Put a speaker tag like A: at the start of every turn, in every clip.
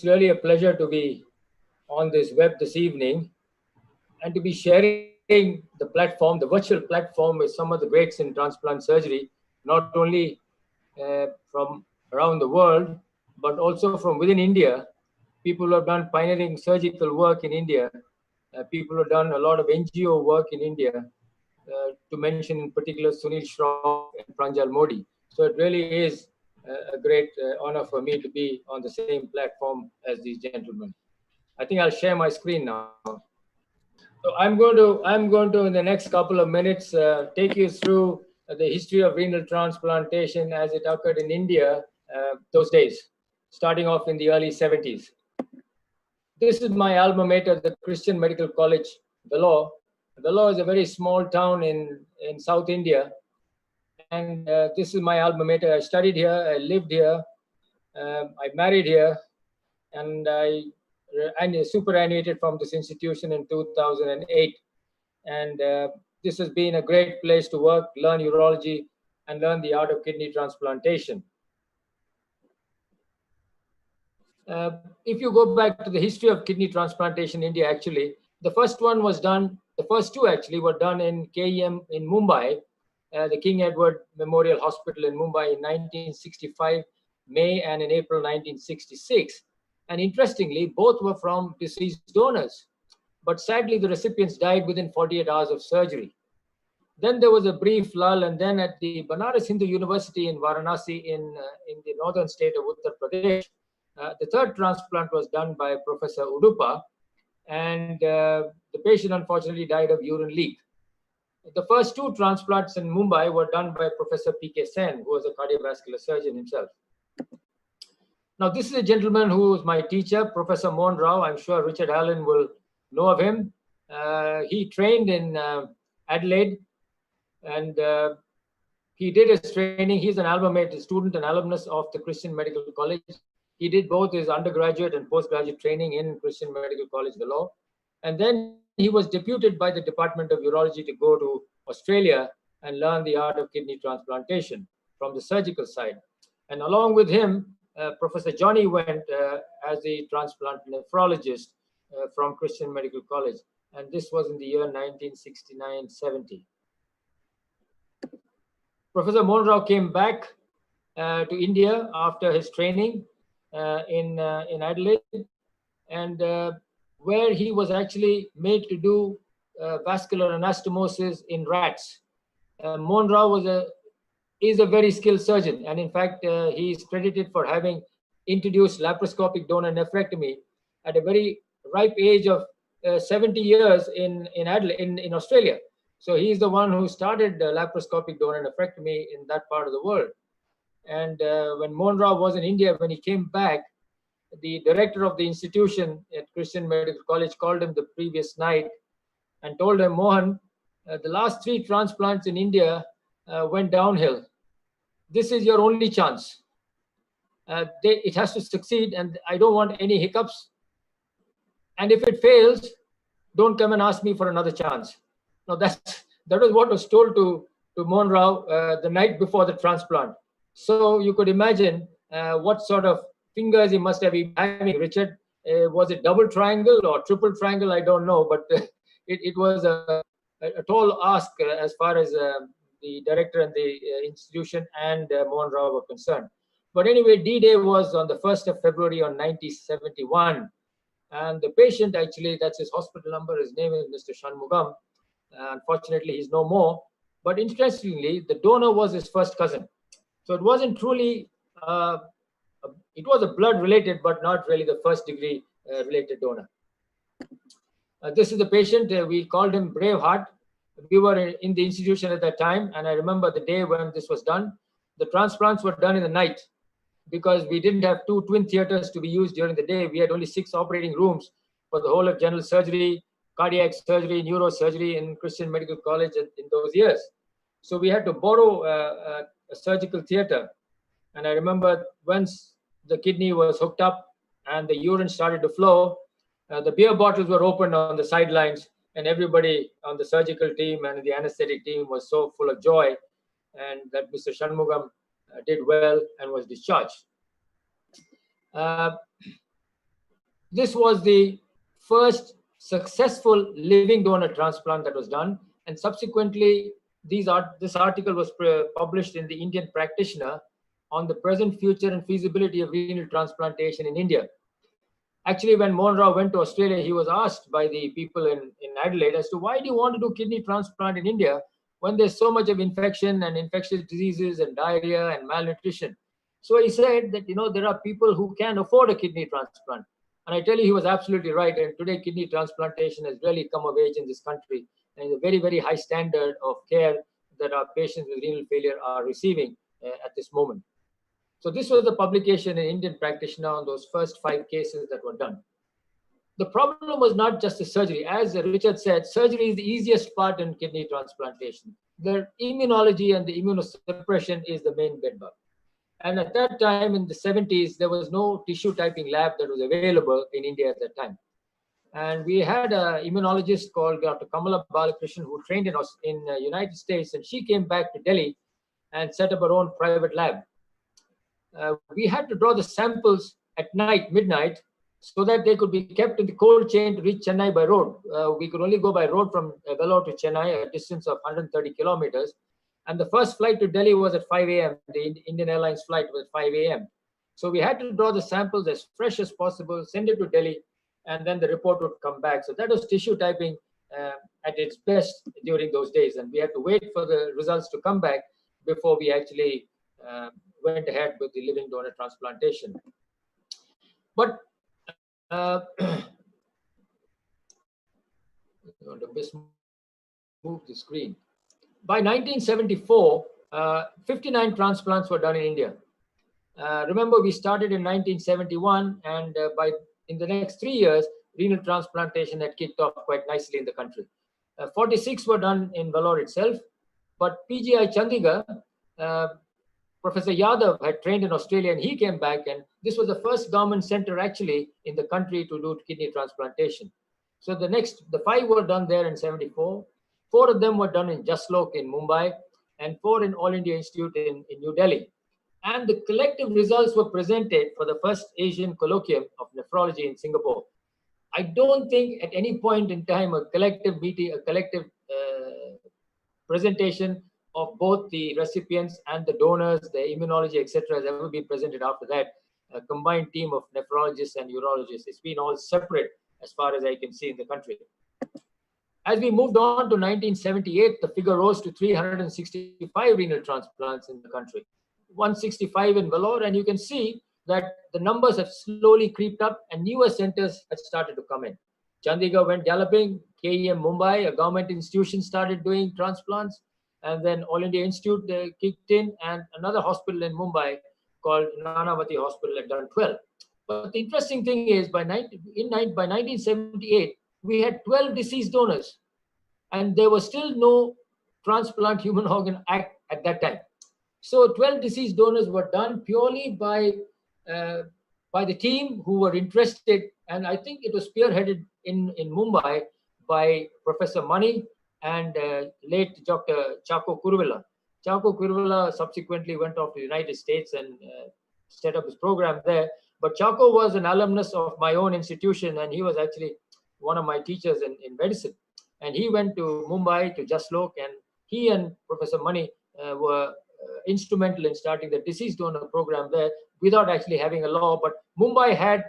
A: really a pleasure to be on this web this evening and to be sharing the platform, the virtual platform, with some of the greats in transplant surgery, not only from around the world, but also from within India. People who have done pioneering surgical work in India, people who have done a lot of NGO work in India, to mention in particular Sunil Shroff and Pranjal Modi. So it really is a great honor for me to be on the same platform as these gentlemen. I think I'll share my screen now. So I'm going to in the next couple of minutes take you through the history of renal transplantation as it occurred in India those days, starting off in the early 70s. This is my alma mater, the Christian Medical College, Vellore. Vellore is a very small town in South India, and this is my alma mater. I studied here, I lived here, I married here, and I superannuated from this institution in 2008. And this has been a great place to work, learn urology, and learn the art of kidney transplantation. If you go back to the history of kidney transplantation in India, actually, the first one was done, the first two actually were done in KEM in Mumbai, the King Edward Memorial Hospital in Mumbai in 1965, May, and in April 1966. And interestingly, both were from deceased donors. But sadly, the recipients died within 48 hours of surgery. Then there was a brief lull, and then at the Banaras Hindu University in Varanasi in the northern state of Uttar Pradesh, the third transplant was done by Professor Udupa, and the patient unfortunately died of urine leak. The first two transplants in Mumbai were done by Professor P.K. Sen, who was a cardiovascular surgeon himself. Now, this is a gentleman who is my teacher, Professor Mohan Rao. I'm sure Richard Allen will know of him. He trained in Adelaide, and he did his training. He's an alma mater student and alumnus of the Christian Medical College. He did both his undergraduate and postgraduate training in Christian Medical College, Vellore. And then he was deputed by the Department of Urology to go to Australia and learn the art of kidney transplantation from the surgical side. And along with him, Professor Johnny went as a transplant nephrologist from Christian Medical College. And this was in the year 1969-70. Professor Mohan Rao came back to India after his training in Adelaide, and where he was actually made to do vascular anastomosis in rats. Mohan Rao is a very skilled surgeon, and in fact, he is credited for having introduced laparoscopic donor nephrectomy at a very ripe age of 70 years in Adelaide, in Australia. So he's the one who started laparoscopic donor nephrectomy in that part of the world. And when Mohan Rao was in India, when he came back, the director of the institution at Christian Medical College called him the previous night and told him, Mohan, the last 3 transplants in India went downhill. This is your only chance. It has to succeed, and I don't want any hiccups. And if it fails, don't come and ask me for another chance. Now, that was what was told to Mohan Rao the night before the transplant. So you could imagine what sort of fingers he must have been having. Richard, was it double triangle or triple triangle? I don't know, but it was a tall ask as far as the director and the institution and Mohan Rao were concerned. But anyway, D-Day was on the 1st of February on 1971. And the patient, actually, that's his hospital number, his name is Mr. Shanmugam. Unfortunately, he's no more. But interestingly, the donor was his first cousin. So it wasn't truly, it was a blood related, but not really the first degree related donor. This is the patient. We called him Braveheart. We were in the institution at that time, and I remember the day when this was done. The transplants were done in the night because we didn't have 2 twin theaters to be used during the day. We had only 6 operating rooms for the whole of general surgery, cardiac surgery, neurosurgery in Christian Medical College in those years. So we had to borrow a surgical theater. And I remember once the kidney was hooked up and the urine started to flow, the beer bottles were opened on the sidelines, and everybody on the surgical team and the anesthetic team was so full of joy, and that Mr. Shanmugam did well and was discharged. This was the first successful living donor transplant that was done, and subsequently, this article was published in the Indian Practitioner on the present, future, and feasibility of renal transplantation in India. Actually, when Mohan Rao went to Australia, he was asked by the people in Adelaide as to why do you want to do kidney transplant in India when there's so much of infection and infectious diseases and diarrhea and malnutrition. So he said that, there are people who can afford a kidney transplant. And I tell you, he was absolutely right. And today, kidney transplantation has really come of age in this country. And is a very, very high standard of care that our patients with renal failure are receiving at this moment. So this was the publication in Indian Practitioner on those first 5 cases that were done. The problem was not just the surgery. As Richard said, surgery is the easiest part in kidney transplantation. The immunology and the immunosuppression is the main bedbug. And at that time in the 70s, there was no tissue typing lab that was available in India at that time. And we had an immunologist called Dr. Gopalkrishnan who trained in the United States, and she came back to Delhi and set up her own private lab. We had to draw the samples at night, midnight, so that they could be kept in the cold chain to reach Chennai by road. We could only go by road from Vellore to Chennai, a distance of 130 kilometers. And the first flight to Delhi was at 5 a.m. The Indian Airlines flight was at 5 a.m. So we had to draw the samples as fresh as possible, send it to Delhi, and then the report would come back. So that was tissue typing at its best during those days. And we had to wait for the results to come back before we actually went ahead with the living donor transplantation. But move the screen. By 1974, 59 transplants were done in India. Remember, we started in 1971, and in the next 3 years, renal transplantation had kicked off quite nicely in the country. 46 were done in Vellore itself, but PGI Chandigarh, Professor Yadav had trained in Australia, and he came back, and this was the first government center actually in the country to do kidney transplantation. So the 5 were done there in 74. 4 of them were done in Jaslok in Mumbai, and 4 in All India Institute in New Delhi. And the collective results were presented for the first Asian Colloquium of Nephrology in Singapore. I don't think at any point in time a collective meeting, a collective presentation of both the recipients and the donors, the immunology, etc., has ever been presented after that. A combined team of nephrologists and urologists. It's been all separate as far as I can see in the country. As we moved on to 1978, the figure rose to 365 renal transplants in the country, 165 in Vellore, and you can see that the numbers have slowly creeped up and newer centers have started to come in. Chandigarh went galloping, KEM Mumbai, a government institution, started doing transplants, and then All India Institute kicked in, and another hospital in Mumbai called Nanavati Hospital had done 12. But the interesting thing is, by 1978, we had 12 deceased donors, and there was still no Transplant Human Organ Act at that time. So 12 deceased donors were done purely by the team who were interested, and I think it was spearheaded in Mumbai by Professor Mani and late Dr. Chako Kuruvilla. Chako Kuruvilla subsequently went off to the United States and set up his program there. But Chako was an alumnus of my own institution, and he was actually one of my teachers in medicine. And he went to Mumbai, to Jaslok, and he and Professor Mani were instrumental in starting the deceased donor program there without actually having a law. But Mumbai had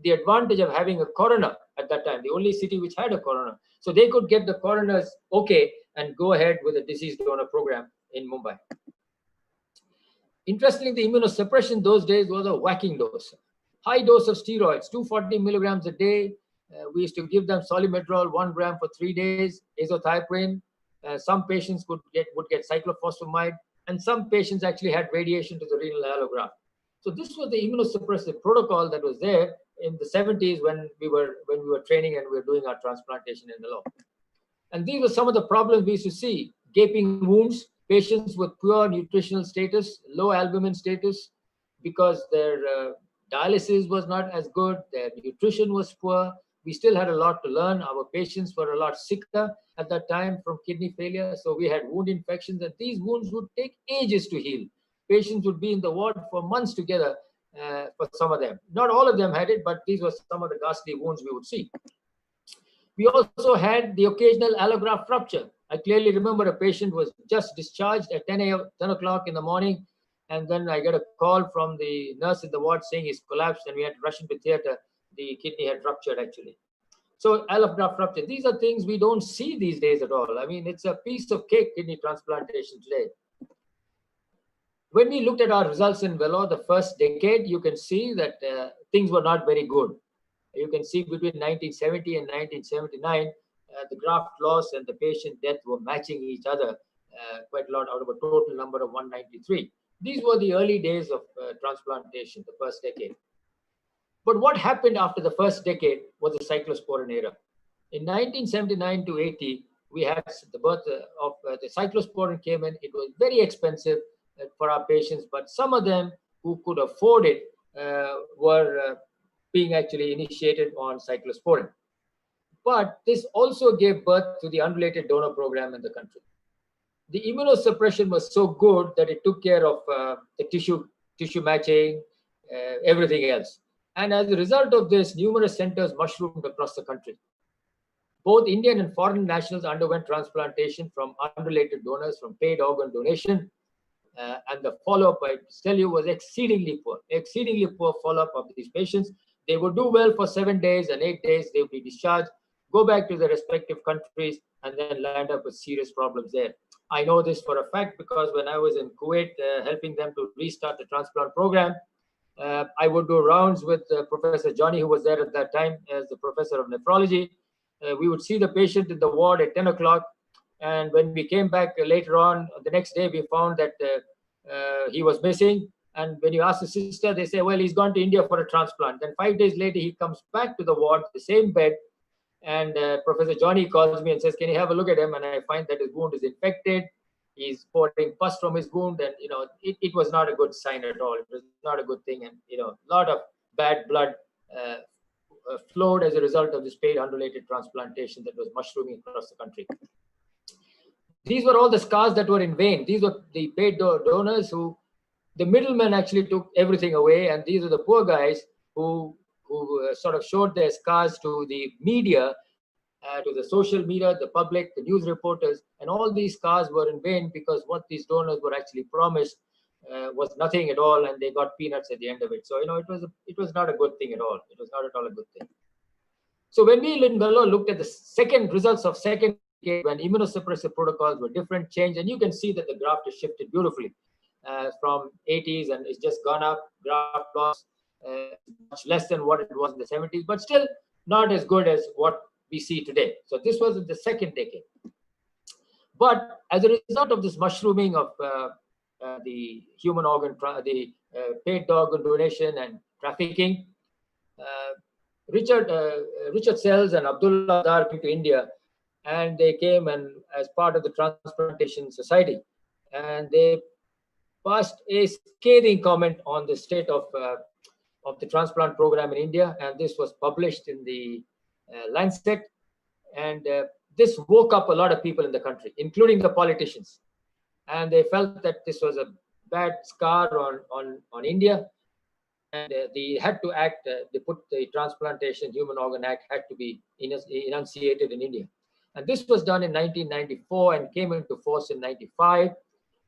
A: the advantage of having a coroner at that time, the only city which had a coroner. So they could get the coroner's okay and go ahead with the deceased donor program in Mumbai. Interestingly, the immunosuppression those days was a whacking dose. High dose of steroids, 240 milligrams a day. We used to give them Solimedrol, 1 gram for 3 days, azathioprine. Some patients would get cyclophosphamide, and some patients actually had radiation to the renal allograft. So this was the immunosuppressive protocol that was there in the 70s when we were training and we were doing our transplantation in the law. And these were some of the problems we used to see: gaping wounds, patients with poor nutritional status, low albumin status, because their dialysis was not as good, their nutrition was poor. We still had a lot to learn. Our patients were a lot sicker at that time from kidney failure. So we had wound infections, and these wounds would take ages to heal. Patients would be in the ward for months together for some of them. Not all of them had it, but these were some of the ghastly wounds we would see. We also had the occasional allograft rupture. I clearly remember a patient was just discharged at 10 o'clock in the morning, and then I get a call from the nurse in the ward saying he's collapsed, and we had to rush into theater. The kidney had ruptured, actually. So allograft rupture, these are things we don't see these days at all. I mean, it's a piece of cake, kidney transplantation today. When we looked at our results in Vellore, the first decade, you can see that things were not very good. You can see between 1970 and 1979, the graft loss and the patient death were matching each other quite a lot out of a total number of 193. These were the early days of transplantation, the first decade. But what happened after the first decade was the cyclosporin era. In 1979 to 80, we had the birth of the cyclosporin came in. It was very expensive for our patients, but some of them who could afford it were being actually initiated on cyclosporin. But this also gave birth to the unrelated donor program in the country. The immunosuppression was so good that it took care of the tissue matching, everything else. And as a result of this, numerous centers mushroomed across the country. Both Indian and foreign nationals underwent transplantation from unrelated donors, from paid organ donation. And the follow-up, I tell you, was exceedingly poor follow-up of these patients. They would do well for 7 days and 8 days, they would be discharged, go back to their respective countries, and then land up with serious problems there. I know this for a fact because when I was in Kuwait helping them to restart the transplant program, I would do rounds with Professor Johnny, who was there at that time as the professor of nephrology. We would see the patient in the ward at 10 o'clock. And when we came back later on, the next day, we found that he was missing. And when you ask the sister, they say, well, he's gone to India for a transplant. Then 5 days later, he comes back to the ward, the same bed. And Professor Johnny calls me and says, can you have a look at him? And I find that his wound is infected. He's pouring pus from his wound. And, it was not a good sign at all. It was not a good thing. And, a lot of bad blood flowed as a result of this paid unrelated transplantation that was mushrooming across the country. These were all the scars that were in vain. These were the paid donors who, the middlemen actually took everything away. And these are the poor guys who sort of showed their scars to the media, to the social media, the public, the news reporters. And all these scars were in vain because what these donors were actually promised was nothing at all. And they got peanuts at the end of it. So, it was not a good thing at all. It was not at all a good thing. So when we in Vellore looked at the results of second, when immunosuppressive protocols were different, changed, and you can see that the graph has shifted beautifully from 80s and it's just gone up. Graft loss much less than what it was in the 70s, but still not as good as what we see today. So this was in the second decade. But as a result of this mushrooming of the human organ, the paid organ donation and trafficking, Richard Sells and Abdullah Dar came to India, and they came and as part of the Transplantation Society, and they passed a scathing comment on the state of the transplant program in India, and this was published in the Lancet, and this woke up a lot of people in the country, including the politicians, and they felt that this was a bad scar on India, and they had to act. They put the Transplantation Human Organ Act had to be enunciated in India. And this was done in 1994 and came into force in 95.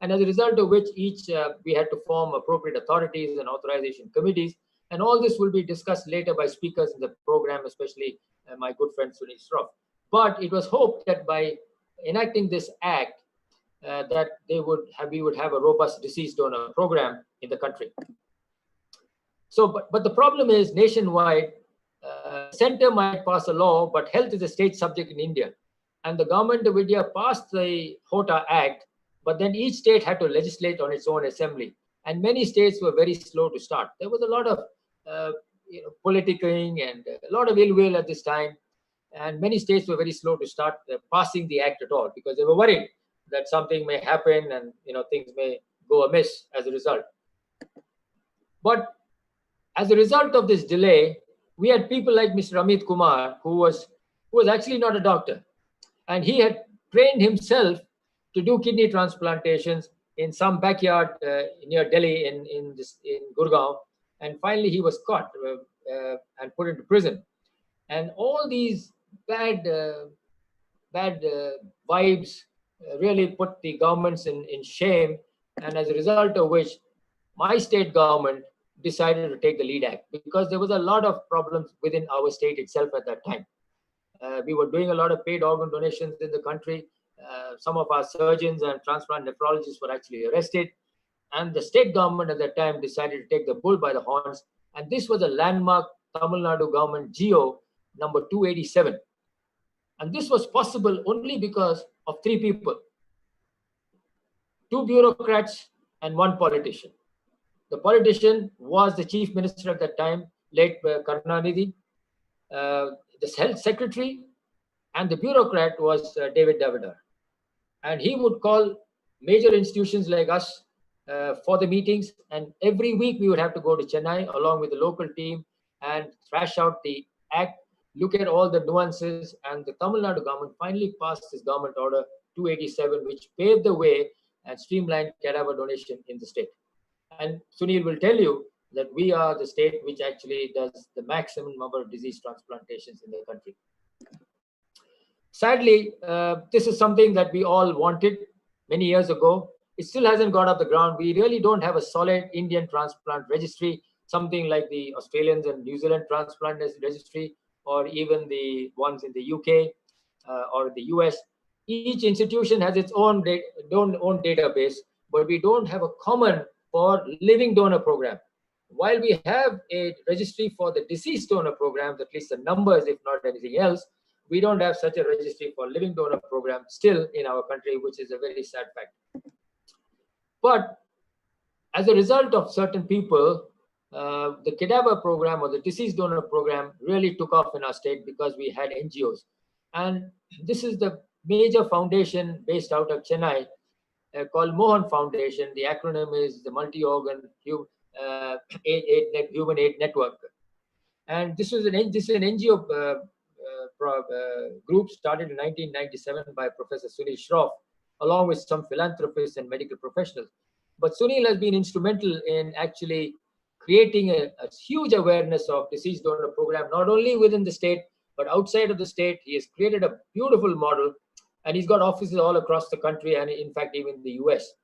A: And as a result of which we had to form appropriate authorities and authorization committees. And all this will be discussed later by speakers in the program, especially my good friend Sunil Prof. But it was hoped that by enacting this act, that we would have a robust deceased donor program in the country. So, but the problem is nationwide, center might pass a law, but health is a state subject in India. And the government of India passed the HOTA Act, but then each state had to legislate on its own assembly. And many states were very slow to start. There was a lot of politicking and a lot of ill will at this time. And many states were very slow to start passing the act at all because they were worried that something may happen and things may go amiss as a result. But as a result of this delay, we had people like Mr. Amit Kumar, who was actually not a doctor. And he had trained himself to do kidney transplantations in some backyard near Delhi in Gurgaon. and finally he was caught and put into prison. And all these bad vibes really put the governments in shame, and as a result of which, my state government decided to take the lead act, because there was a lot of problems within our state itself at that time. We were doing a lot of paid organ donations in the country. Some of our surgeons and transplant nephrologists were actually arrested. And the state government at that time decided to take the bull by the horns. And this was a landmark Tamil Nadu government GO number 287. And this was possible only because of three people: two bureaucrats and one politician. The politician was the chief minister at that time, late Karunanidhi. The health secretary and the bureaucrat was David Davidar. And he would call major institutions like us for the meetings. And every week we would have to go to Chennai along with the local team and thrash out the act, look at all the nuances. And the Tamil Nadu government finally passed this government order 287, which paved the way and streamlined cadaver donation in the state. And Sunil will tell you that we are the state which actually does the maximum number of disease transplantations in the country. Sadly, this is something that we all wanted many years ago. It still hasn't got off the ground. We really don't have a solid Indian transplant registry, something like the Australians and New Zealand transplant registry, or even the ones in the UK or the US. Each institution has its own database, but we don't have a common for living donor program. While we have a registry for the deceased donor program, at least the numbers, if not anything else, we don't have such a registry for living donor program still in our country, which is a very sad fact. But as a result of certain people, the cadaver program or the deceased donor program really took off in our state because we had NGOs. And this is the major foundation based out of Chennai called Mohan Foundation. The acronym is the Multi-Organ Human Aid Network. And this is an NGO group started in 1997 by Professor Sunil Shroff, along with some philanthropists and medical professionals. But Sunil has been instrumental in actually creating a huge awareness of disease donor program, not only within the state, but outside of the state. He has created a beautiful model, and he's got offices all across the country, and in fact, even the US.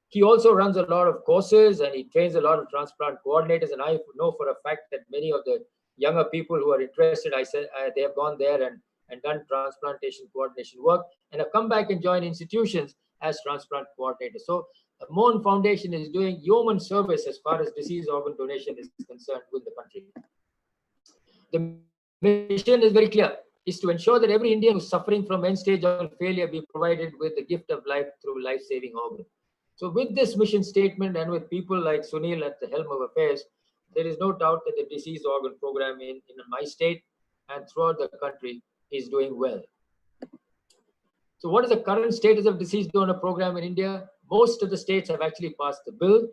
A: He also runs a lot of courses, and he trains a lot of transplant coordinators. And I know for a fact that many of the younger people who are interested, I said they have gone there and done transplantation coordination work, and have come back and joined institutions as transplant coordinators. So the Mohan Foundation is doing yeoman service as far as disease organ donation is concerned with the country. The mission is very clear, is to ensure that every Indian who is suffering from end-stage organ failure be provided with the gift of life through life-saving organ. So with this mission statement and with people like Sunil at the helm of affairs, there is no doubt that the disease organ program in my state and throughout the country is doing well. So what is the current status of disease donor program in India? Most of the states have actually passed the bill.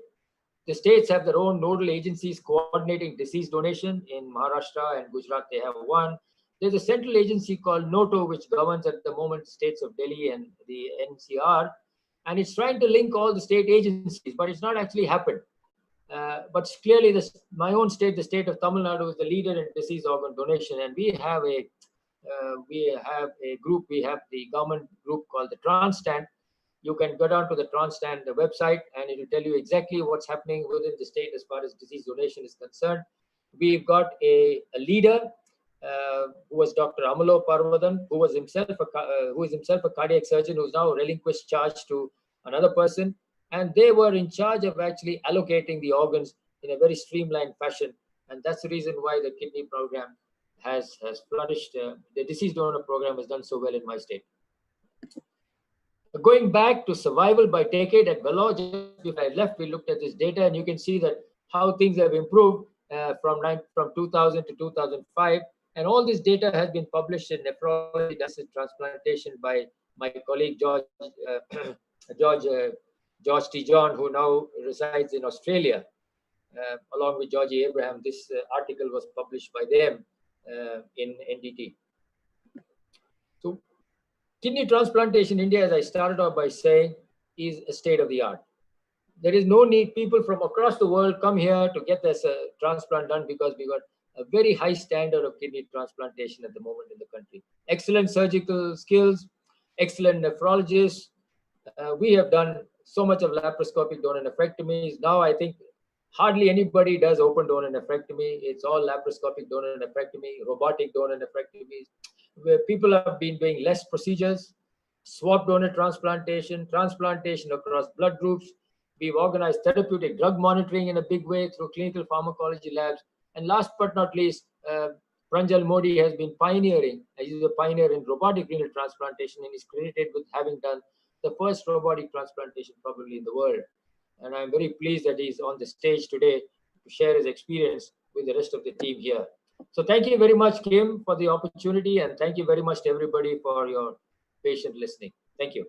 A: The states have their own nodal agencies coordinating disease donation. In Maharashtra and Gujarat, they have one. There's a central agency called NOTO, which governs at the moment states of Delhi and the NCR. And it's trying to link all the state agencies, but it's not actually happened. But clearly, my own state, the state of Tamil Nadu, is the leader in disease organ donation, and we have a group. We have the government group called the TransStand. You can go down to the TransStand website, and it will tell you exactly what's happening within the state as far as disease donation is concerned. We've got a leader who was Dr. Amalo Parvadan, who is himself a cardiac surgeon, who's now relinquished charge to another person. And they were in charge of actually allocating the organs in a very streamlined fashion. And that's the reason why the kidney program has flourished. The disease donor program has done so well in my state. Going back to survival by decade at Vellore, just before I left, we looked at this data, and you can see that how things have improved from 2000 to 2005. And all this data has been published in Nephrology Dialysis Transplantation by my colleague George T. John, who now resides in Australia, along with Georgie Abraham. This article was published by them in NDT. So kidney transplantation in India, as I started off by saying, is a state of the art. there is no need. People from across the world come here to get this transplant done, because we got a very high standard of kidney transplantation at the moment in the country. Excellent surgical skills, excellent nephrologists. We have done so much of laparoscopic donor nephrectomies. Now I think hardly anybody does open donor nephrectomy. It's all laparoscopic donor nephrectomy, robotic donor nephrectomies, where people have been doing less procedures, swab donor transplantation, transplantation across blood groups. We've organized therapeutic drug monitoring in a big way through clinical pharmacology labs. And last but not least, Pranjal Modi has been pioneering. He's a pioneer in robotic renal transplantation, and is credited with having done the first robotic transplantation probably in the world. And I'm very pleased that he's on the stage today to share his experience with the rest of the team here. So thank you very much, Kim, for the opportunity, and thank you very much to everybody for your patient listening. Thank you.